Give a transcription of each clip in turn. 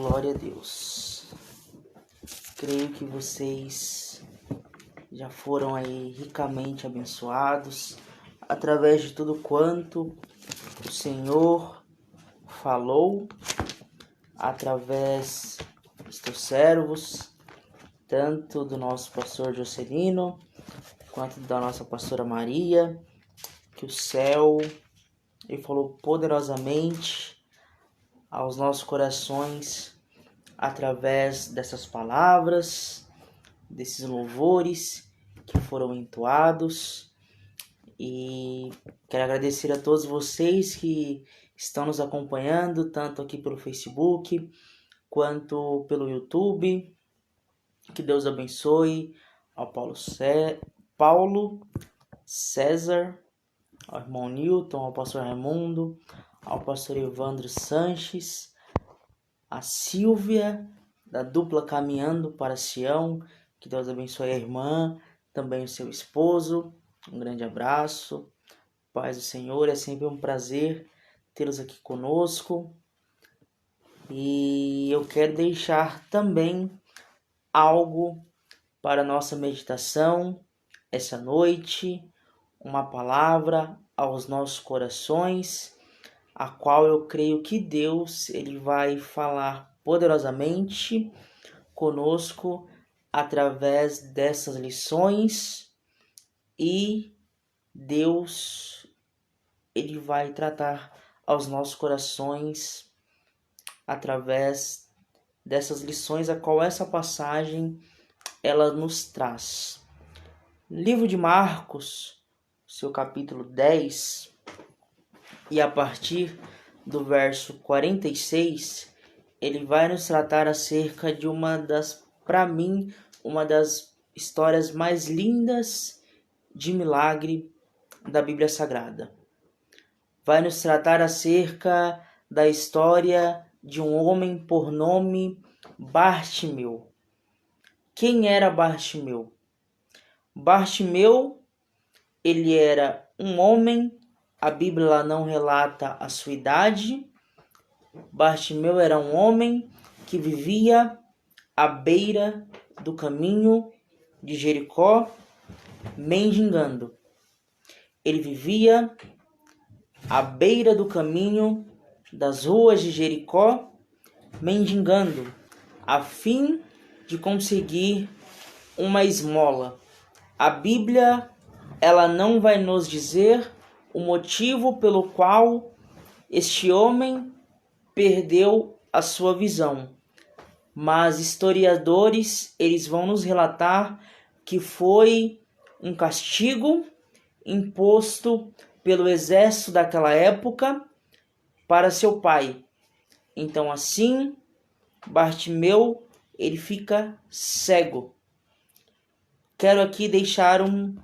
Glória a Deus. Creio que vocês já foram aí ricamente abençoados através de tudo quanto o Senhor falou através dos teus servos, tanto do nosso pastor Jocelino quanto da nossa pastora Maria, que o céu ele falou poderosamente aos nossos corações através dessas palavras, desses louvores que foram entoados. E quero agradecer a todos vocês que estão nos acompanhando, tanto aqui pelo Facebook quanto pelo YouTube. Que Deus abençoe ao Paulo César, ao irmão Newton, ao pastor Raimundo, ao pastor Evandro Sanches, a Silvia, da dupla Caminhando para Sião. Que Deus abençoe a irmã, também o seu esposo. Um grande abraço. Paz do Senhor, é sempre um prazer tê-los aqui conosco. E eu quero deixar também algo para a nossa meditação essa noite, uma palavra aos nossos corações, a qual eu creio que Deus ele vai falar poderosamente conosco através dessas lições, e Deus ele vai tratar aos nossos corações através dessas lições a qual essa passagem ela nos traz. Livro de Marcos, seu capítulo 10, e a partir do verso 46, ele vai nos tratar acerca de para mim, uma das histórias mais lindas de milagre da Bíblia Sagrada. Vai nos tratar acerca da história de um homem por nome Bartimeu. Quem era Bartimeu? Bartimeu, ele era um homem, a Bíblia não relata a sua idade. Bartimeu era um homem que vivia à beira do caminho de Jericó, mendigando. Ele vivia à beira do caminho das ruas de Jericó, mendigando, a fim de conseguir uma esmola. A Bíblia, ela não vai nos dizer o motivo pelo qual este homem perdeu a sua visão, mas historiadores, eles vão nos relatar que foi um castigo imposto pelo exército daquela época para seu pai. Então assim, Bartimeu, ele fica cego. Quero aqui deixar um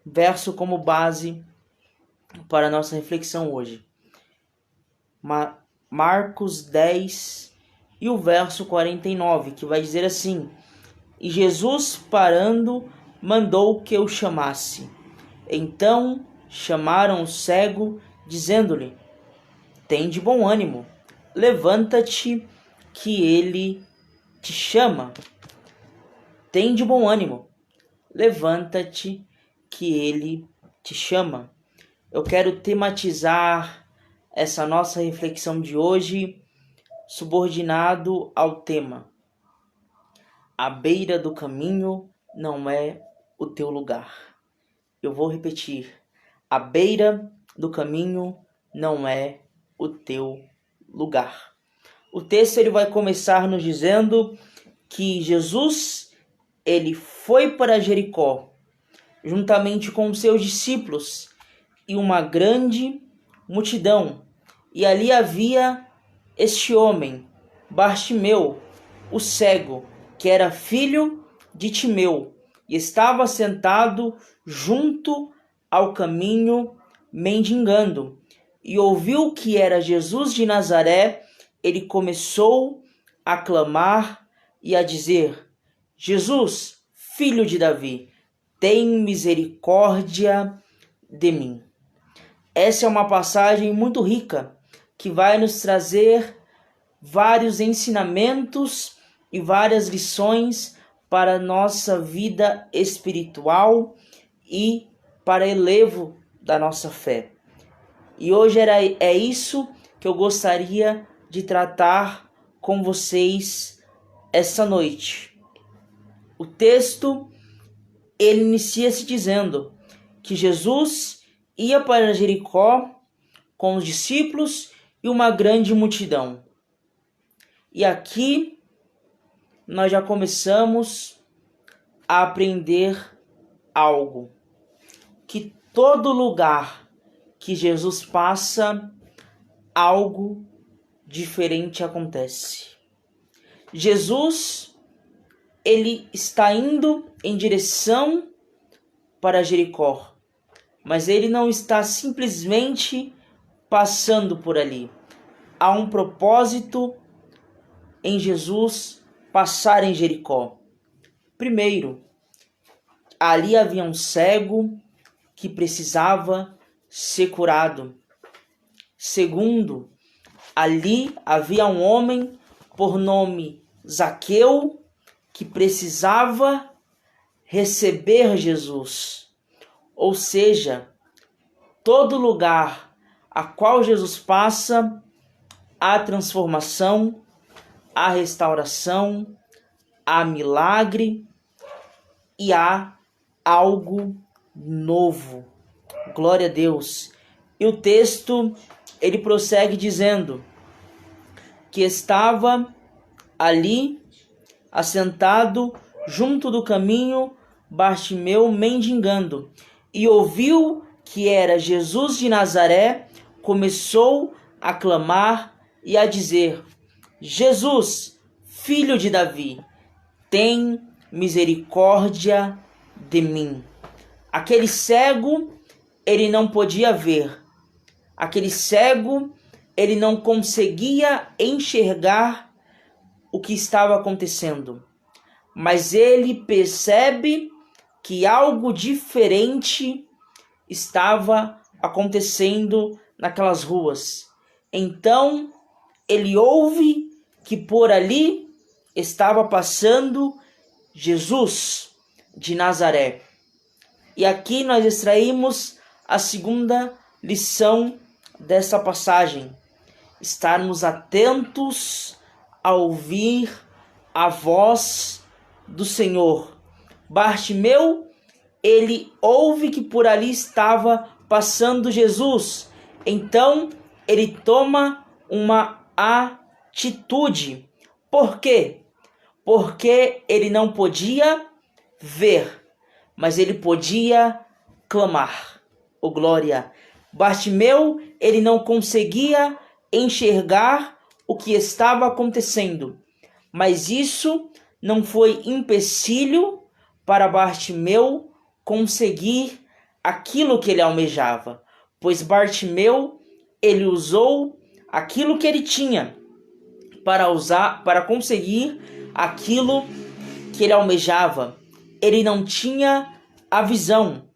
verso como base para a nossa reflexão hoje. Marcos 10 e o verso 49, que vai dizer assim: E Jesus, parando, mandou que o chamasse. Então chamaram o cego, dizendo-lhe: Tem de bom ânimo, levanta-te, que ele te chama. Tem de bom ânimo, levanta-te, que ele te chama. Eu quero tematizar essa nossa reflexão de hoje subordinado ao tema: à beira do caminho não é o teu lugar. Eu vou repetir: à beira do caminho não é o teu lugar. O texto ele vai começar nos dizendo que Jesus ele foi para Jericó juntamente com seus discípulos e uma grande multidão. E ali havia este homem, Bartimeu, o cego, que era filho de Timeu, e estava sentado junto ao caminho, mendigando. E ouviu que era Jesus de Nazaré, ele começou a clamar e a dizer: Jesus, filho de Davi, tem misericórdia de mim. Essa é uma passagem muito rica que vai nos trazer vários ensinamentos e várias lições para a nossa vida espiritual e para elevo da nossa fé. E hoje é isso que eu gostaria de tratar com vocês essa noite. O texto, ele inicia-se dizendo que Jesus ia para Jericó com os discípulos e uma grande multidão. E aqui nós já começamos a aprender algo. Que todo lugar que Jesus passa, algo diferente acontece. Jesus, ele está indo em direção para Jericó, mas ele não está simplesmente passando por ali. Há um propósito em Jesus passar em Jericó. Primeiro, ali havia um cego que precisava ser curado. Segundo, ali havia um homem por nome Zaqueu que precisava receber Jesus. Ou seja, todo lugar a qual Jesus passa, há transformação, há restauração, há milagre e há algo novo. Glória a Deus. E o texto, ele prossegue dizendo que estava ali, assentado junto do caminho, Bartimeu mendigando, e ouviu que era Jesus de Nazaré, começou a clamar e a dizer: Jesus, filho de Davi, tem misericórdia de mim. Aquele cego, ele não podia ver. Aquele cego, ele não conseguia enxergar o que estava acontecendo. Mas ele percebe que algo diferente estava acontecendo naquelas ruas. Então, ele ouve que por ali estava passando Jesus de Nazaré. E aqui nós extraímos a segunda lição dessa passagem: estarmos atentos a ouvir a voz do Senhor. Bartimeu, ele ouve que por ali estava passando Jesus. Então, ele toma uma atitude. Por quê? Porque ele não podia ver, mas ele podia clamar. Oh, glória! Bartimeu, ele não conseguia enxergar o que estava acontecendo, mas isso não foi empecilho para Bartimeu conseguir aquilo que ele almejava, pois Bartimeu, ele usou aquilo que ele tinha para conseguir aquilo que ele almejava. Ele não tinha a visão,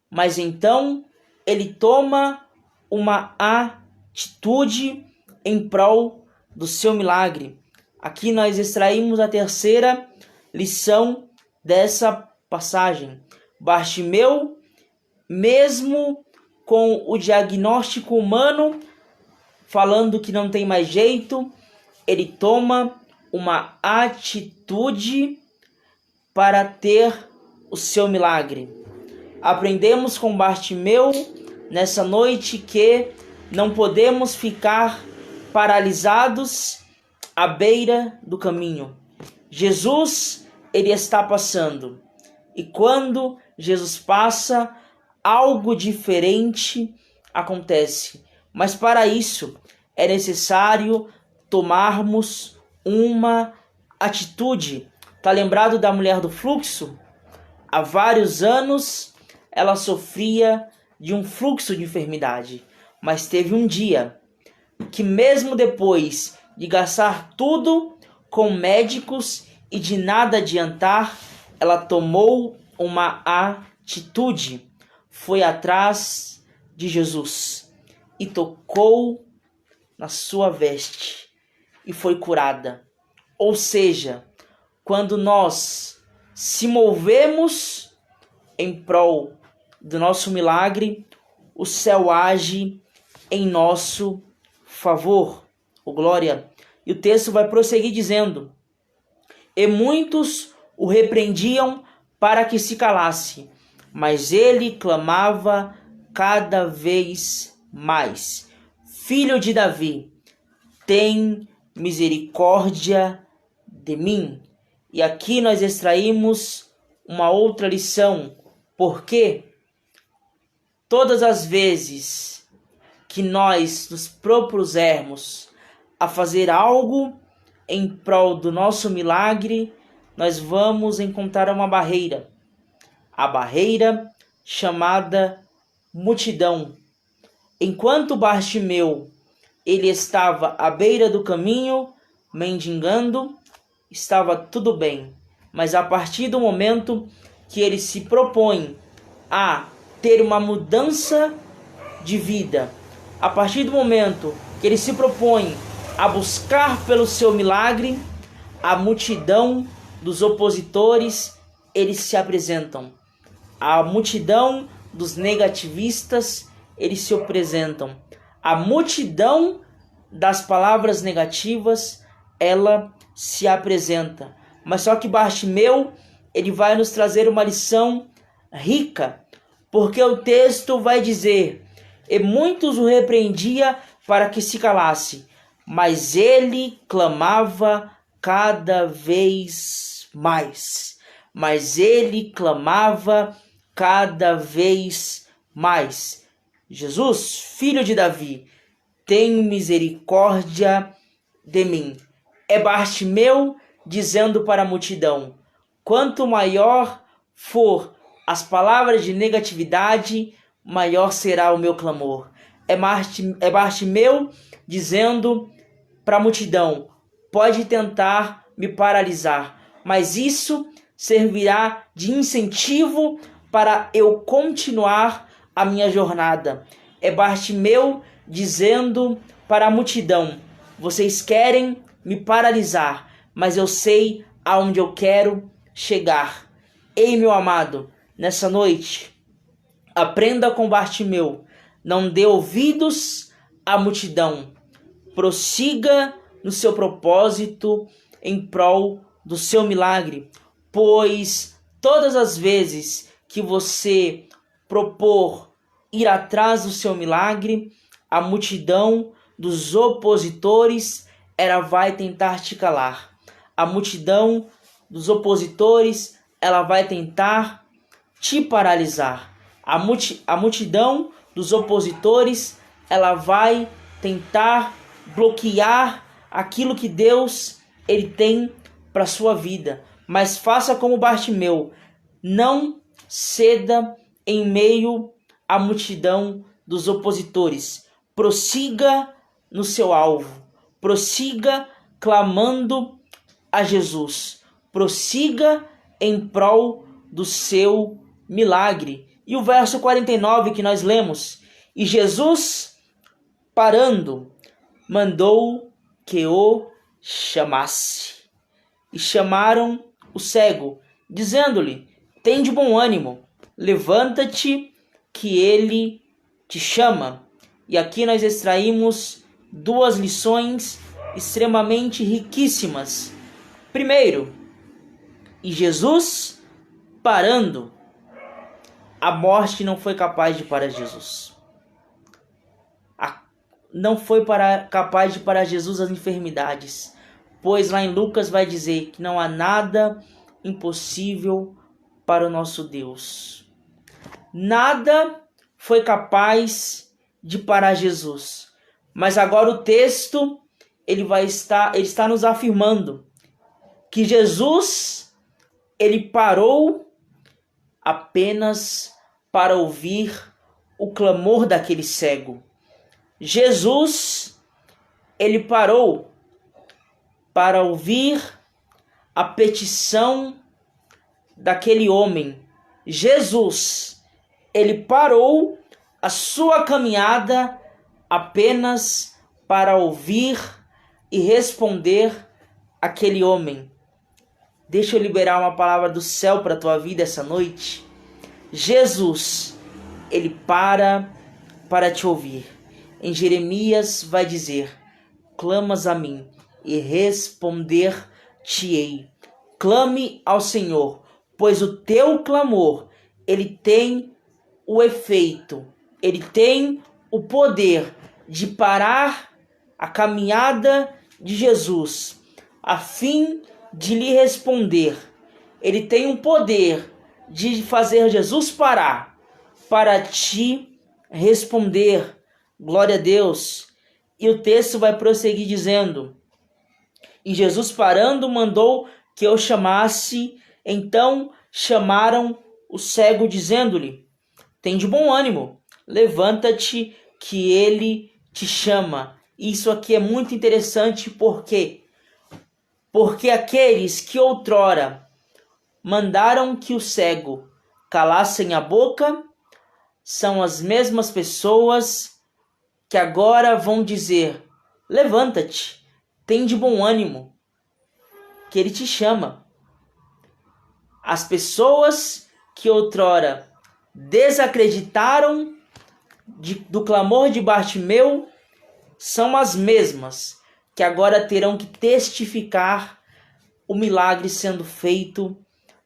mas então ele toma uma atitude em prol do seu milagre. Aqui nós extraímos a terceira lição dessa passagem. Bartimeu, mesmo com o diagnóstico humano falando que não tem mais jeito, ele toma uma atitude para ter o seu milagre. Aprendemos com Bartimeu nessa noite que não podemos ficar paralisados à beira do caminho. Jesus, ele está passando. E quando Jesus passa, algo diferente acontece. Mas para isso é necessário tomarmos uma atitude. Tá lembrado da mulher do fluxo? Há vários anos ela sofria de um fluxo de enfermidade. Mas teve um dia que, mesmo depois de gastar tudo com médicos e de nada adiantar, ela tomou uma atitude. Foi atrás de Jesus e tocou na sua veste. e foi curada. Ou seja, quando nós se movemos em prol do nosso milagre, o céu age em nosso favor. Oh, glória! E o texto vai prosseguir dizendo: e muitos o repreendiam para que se calasse, mas ele clamava cada vez mais: Filho de Davi, tem misericórdia de mim. E aqui nós extraímos uma outra lição, porque todas as vezes que nós nos propusermos a fazer algo em prol do nosso milagre, nós vamos encontrar uma barreira. A barreira chamada multidão. Enquanto Bartimeu ele estava à beira do caminho, mendigando, estava tudo bem. Mas a partir do momento que ele se propõe a ter uma mudança de vida, a partir do momento que ele se propõe a buscar pelo seu milagre, a multidão dos opositores, eles se apresentam. A multidão dos negativistas, eles se apresentam. A multidão das palavras negativas, ela se apresenta. Mas só que Bartimeu, ele vai nos trazer uma lição rica, porque o texto vai dizer: e muitos o repreendia para que se calasse, mas ele clamava cada vez mais. Mas ele clamava cada vez mais: Jesus, filho de Davi, tem misericórdia de mim. É Bartimeu dizendo para a multidão: quanto maior for as palavras de negatividade, maior será o meu clamor. É Bartimeu dizendo para a multidão: pode tentar me paralisar, mas isso servirá de incentivo para eu continuar a minha jornada. É Bartimeu dizendo para a multidão: vocês querem me paralisar, mas eu sei aonde eu quero chegar. Ei, meu amado, nessa noite, aprenda com Bartimeu: não dê ouvidos à multidão, prossiga no seu propósito em prol do seu milagre, pois todas as vezes que você propor ir atrás do seu milagre, a multidão dos opositores, ela vai tentar te calar. A multidão dos opositores, ela vai tentar te paralisar. A multidão dos opositores, ela vai tentar bloquear aquilo que Deus ele tem para sua vida. Mas faça como Bartimeu, não ceda em meio à multidão dos opositores. Prossiga no seu alvo. Prossiga clamando a Jesus. Prossiga em prol do seu milagre. E o verso 49 que nós lemos: e Jesus, parando, mandou que o chamasse. E chamaram o cego, dizendo-lhe: tem de bom ânimo, levanta-te, que ele te chama. E aqui nós extraímos duas lições extremamente riquíssimas. Primeiro, e Jesus parando, a morte não foi capaz de parar Jesus. Não foi capaz de parar Jesus as enfermidades, pois lá em Lucas vai dizer que não há nada impossível para o nosso Deus. Nada foi capaz de parar Jesus. Mas agora o texto ele está nos afirmando que Jesus ele parou apenas para ouvir o clamor daquele cego. Jesus ele parou para ouvir a petição daquele homem. Jesus ele parou a sua caminhada apenas para ouvir e responder aquele homem. Deixa eu liberar uma palavra do céu para a tua vida essa noite. Jesus, ele para te ouvir. Em Jeremias vai dizer: clamas a mim e responder-te-ei. Clame ao Senhor, pois o teu clamor, ele tem o efeito, ele tem o poder de parar a caminhada de Jesus, a fim de lhe responder. Ele tem o poder de fazer Jesus parar para te responder. Glória a Deus. E o texto vai prosseguir dizendo: e Jesus parando mandou que eu chamasse. Então chamaram o cego, dizendo-lhe: tem de bom ânimo, levanta-te, que ele te chama. Isso aqui é muito interessante, porque aqueles que outrora mandaram que o cego calassem a boca são as mesmas pessoas que agora vão dizer: levanta-te, tem de bom ânimo, que ele te chama. As pessoas que outrora desacreditaram do clamor de Bartimeu são as mesmas que agora terão que testificar o milagre sendo feito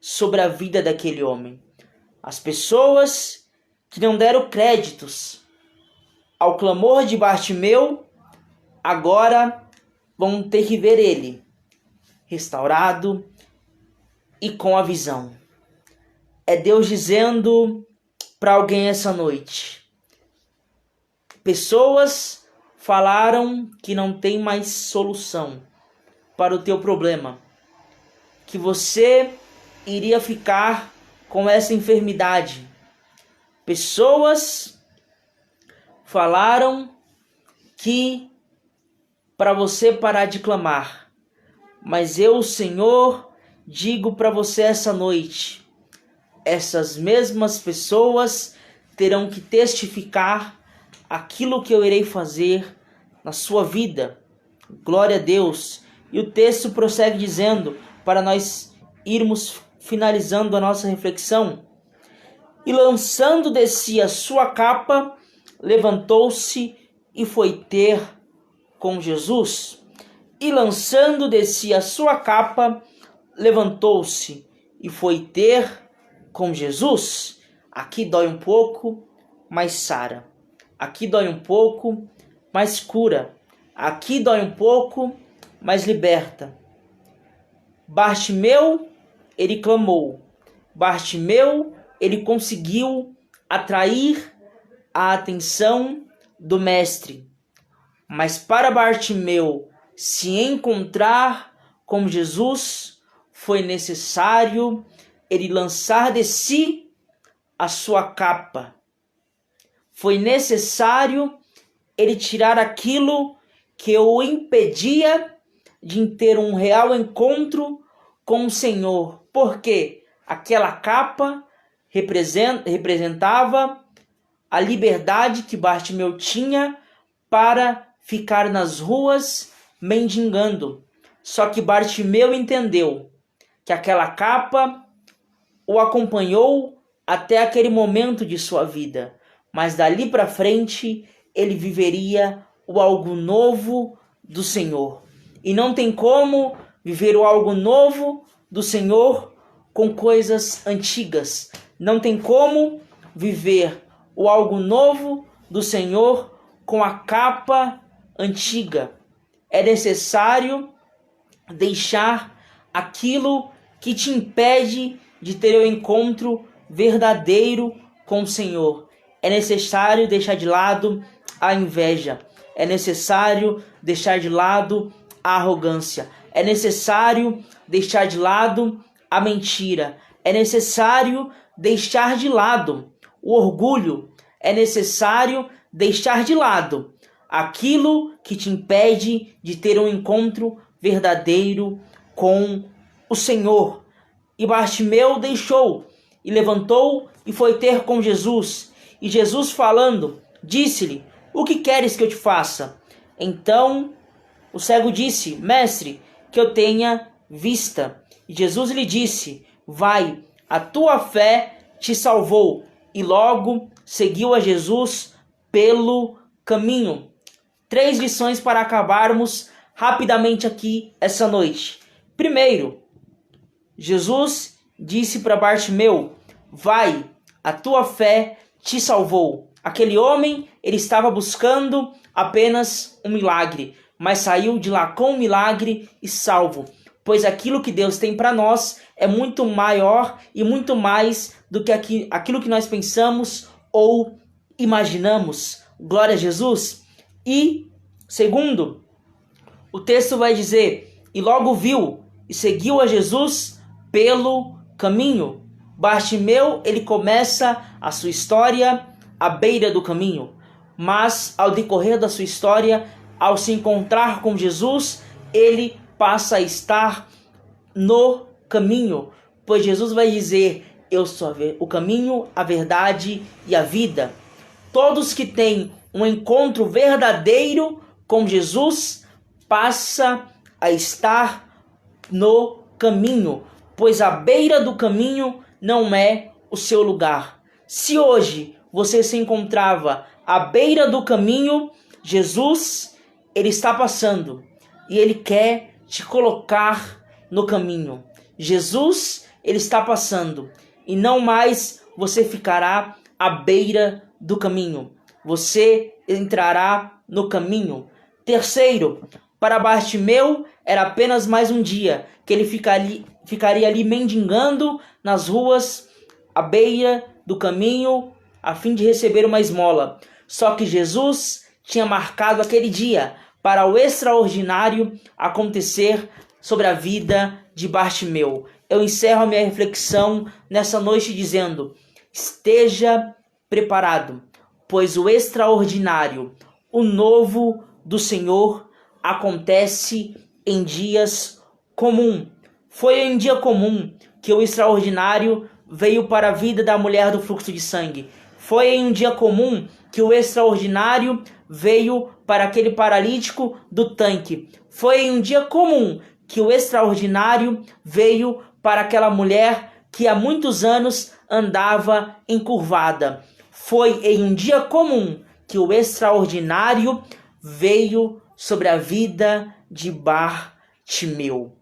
sobre a vida daquele homem. As pessoas que não deram créditos ao clamor de Bartimeu agora vão ter que ver ele restaurado e com a visão. É Deus dizendo para alguém essa noite: pessoas falaram que não tem mais solução para o teu problema, que você iria ficar com essa enfermidade. Pessoas falaram que para você parar de clamar, mas eu, Senhor, digo para você essa noite: essas mesmas pessoas terão que testificar aquilo que eu irei fazer na sua vida. Glória a Deus. E o texto prossegue dizendo, para nós irmos finalizando a nossa reflexão: e lançando de si a sua capa, levantou-se e foi ter com Jesus. E lançando de si a sua capa, levantou-se e foi ter com Jesus. Aqui dói um pouco, mas sara. Aqui dói um pouco, mas cura. Aqui dói um pouco, mas liberta. Bartimeu, ele clamou. Bartimeu, ele conseguiu atrair a atenção do mestre. Mas para Bartimeu se encontrar com Jesus, foi necessário ele lançar de si a sua capa. Foi necessário ele tirar aquilo que o impedia de ter um real encontro com o Senhor. Porque aquela capa representava a liberdade que Bartimeu tinha para ficar nas ruas mendigando. Só que Bartimeu entendeu que aquela capa o acompanhou até aquele momento de sua vida, mas dali para frente ele viveria o algo novo do Senhor. E não tem como viver o algo novo do Senhor com coisas antigas. Não tem como viver o algo novo do Senhor com a capa antiga. É necessário deixar aquilo que te impede de ter o encontro verdadeiro com o Senhor. É necessário deixar de lado a inveja. É necessário deixar de lado a arrogância. É necessário deixar de lado a mentira. É necessário deixar de lado o orgulho. É necessário deixar de lado aquilo que te impede de ter um encontro verdadeiro com o Senhor. E Bartimeu deixou, e levantou, e foi ter com Jesus. E Jesus falando, disse-lhe: o que queres que eu te faça? Então O cego disse: Mestre, que eu tenha vista. E Jesus lhe disse: Vai, a tua fé te salvou. E logo seguiu a Jesus pelo caminho. 3 lições para acabarmos rapidamente aqui essa noite. Primeiro, Jesus disse para Bartimeu: Vai, a tua fé te salvou. Aquele homem, ele estava buscando apenas um milagre, mas saiu de lá com um milagre e salvo. Pois aquilo que Deus tem para nós é muito maior e muito mais do que aquilo que nós pensamos ou imaginamos. Glória a Jesus. E, segundo, o texto vai dizer: E logo viu e seguiu a Jesus pelo caminho. Bartimeu, ele começa a sua história à beira do caminho, mas ao decorrer da sua história, ao se encontrar com Jesus, ele passa a estar no caminho, pois Jesus vai dizer: Eu sou o caminho, a verdade e a vida. Todos que têm um encontro verdadeiro com Jesus passa a estar no caminho, pois a beira do caminho não é o seu lugar. Se hoje você se encontrava à beira do caminho, Jesus, ele está passando e ele quer te colocar no caminho. Jesus, ele está passando e não mais você ficará à beira do caminho. Você entrará no caminho. Terceiro, para Bartimeu era apenas mais um dia que ele ficaria ali mendigando nas ruas à beira do caminho a fim de receber uma esmola. Só que Jesus tinha marcado aquele dia para o extraordinário acontecer sobre a vida de Bartimeu. Eu encerro a minha reflexão nessa noite dizendo: esteja preparado, pois o extraordinário, o novo do Senhor, acontece em dias comuns. Foi em dia comum que o extraordinário veio para a vida da mulher do fluxo de sangue. Foi em um dia comum que o extraordinário veio para aquele paralítico do tanque. Foi em um dia comum que o extraordinário veio para aquela mulher que há muitos anos andava encurvada. Foi em um dia comum que o extraordinário veio sobre a vida de Bartimeu.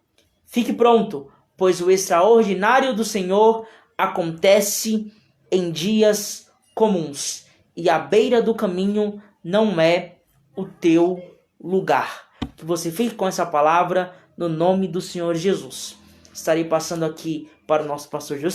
Fique pronto, pois o extraordinário do Senhor acontece em dias comuns, e a beira do caminho não é o teu lugar. Que você fique com essa palavra no nome do Senhor Jesus. Estarei passando aqui para o nosso pastor José.